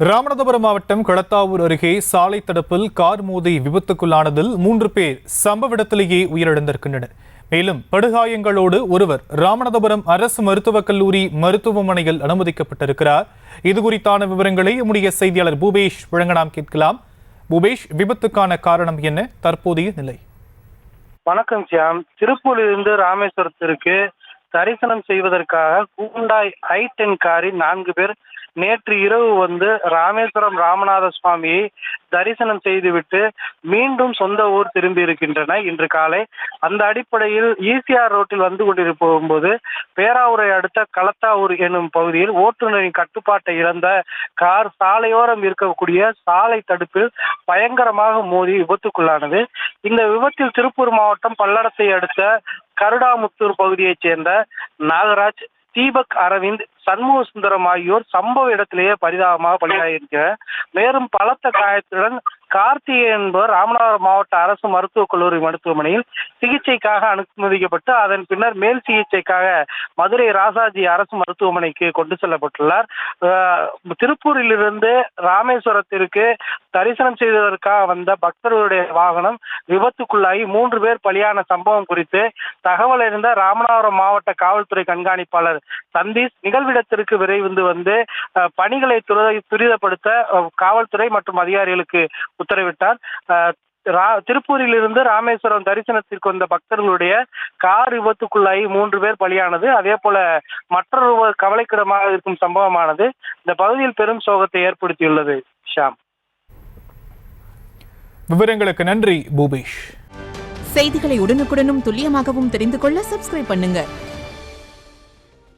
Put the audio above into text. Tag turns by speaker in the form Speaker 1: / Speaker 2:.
Speaker 1: ராமநாதபுரம் மாவட்டம் களத்தாவூர் அருகே சாலை தடுப்பில் கார் மோதி விபத்துக்குள்ளானதில் 3 பேர் சம்பவ இடத்திலேயே உயிரிழந்திருக்கின்றனர். மேலும் படுகாயங்களோடு ஒருவர் ராமநாதபுரம் அரசு மருத்துவக் கல்லூரி மருத்துவமனையில் அனுமதிக்கப்பட்டிருக்கிறார். இதுகுறித்தான விவரங்களை நம்முடைய செய்தியாளர் பூபேஷ் வழங்க நாம் கேட்கலாம். பூபேஷ், விபத்துக்கான காரணம் என்ன, தற்போதைய நிலை?
Speaker 2: வணக்கம் சியாம். திருப்பூரிலிருந்து ராமேஸ்வரத்திற்கு தரிசனம் செய்வதற்காக ஹூண்டாய் i10 காரில் 4 பேர் நேற்று இரவு ராமேஸ்வரம் ராமநாத சுவாமியை தரிசனம் செய்துவிட்டு மீண்டும் சொந்த ஊர் திரும்பி இருக்கின்றன. இன்று காலை அந்த அடிப்படையில் ஈசிஆர் ரோட்டில் வந்து கொண்டிருக்கும் போது பேராவூரை அடுத்த களத்தாவூர் எனும் பகுதியில் ஓட்டுநரின் கட்டுப்பாட்டை இழந்த கார் சாலையோரம் இருக்கக்கூடிய சாலை தடுப்பில் பயங்கரமாக மோதி விபத்துக்குள்ளானது. இந்த விபத்தில் திருப்பூர் மாவட்டம் பல்லடத்தை அடுத்த கருடாமுத்தூர் பகுதியைச் சேர்ந்த நாகராஜ், தீபக் அரவிந்த், சண்முக சுந்தரம் ஆகியோர் சம்பவ இடத்திலேயே பரிதாபமாக பலியாகியிருக்கிறார். மேலும் பலத்த காயத்துடன் கார்த்திகேயன் என்பவர் ராமநாதபுரம் மாவட்ட அரசு மருத்துவக் கல்லூரி மருத்துவமனையில் சிகிச்சைக்காக அனுமதிக்கப்பட்டு அதன் பின்னர் மேல் சிகிச்சைக்காக மதுரை ராசாஜி அரசு மருத்துவமனைக்கு கொண்டு செல்லப்பட்டுள்ளார். திருப்பூரிலிருந்து ராமேஸ்வரத்திற்கு தரிசனம் செய்வதற்காக வந்த பக்தர்களுடைய வாகனம் விபத்துக்குள்ளாகி 3 பேர் பலியான சம்பவம் குறித்து தகவல் அறிந்த ராமநாதபுரம் மாவட்ட காவல்துறை கண்காணிப்பாளர் சந்தீஷ் நிகழ்விடத்திற்கு விரைந்து பணிகளை துரிதப்படுத்த காவல்துறை மற்றும் அதிகாரிகளுக்கு உத்தரவிட்டார். திருப்பூரிலிருந்து ராமேஸ்வரம் தரிசனத்திற்கு வந்த பக்தர்களுடைய கார் விபத்துக்குள்ளாகி 3 பேர் பலியானது. அதே போல மற்றொரு கவலைக்கிடமாக இருக்கும் சம்பவமானது இந்த பகுதியில் பெரும் சோகத்தை ஏற்படுத்தியுள்ளது. ஷாம்,
Speaker 1: விவரங்களுக்கு நன்றி பூபேஷ்.
Speaker 3: செய்திகளை உடனுக்குடனும் துல்லியமாகவும் தெரிந்து கொள்ள சப்ஸ்கிரைப் பண்ணுங்க.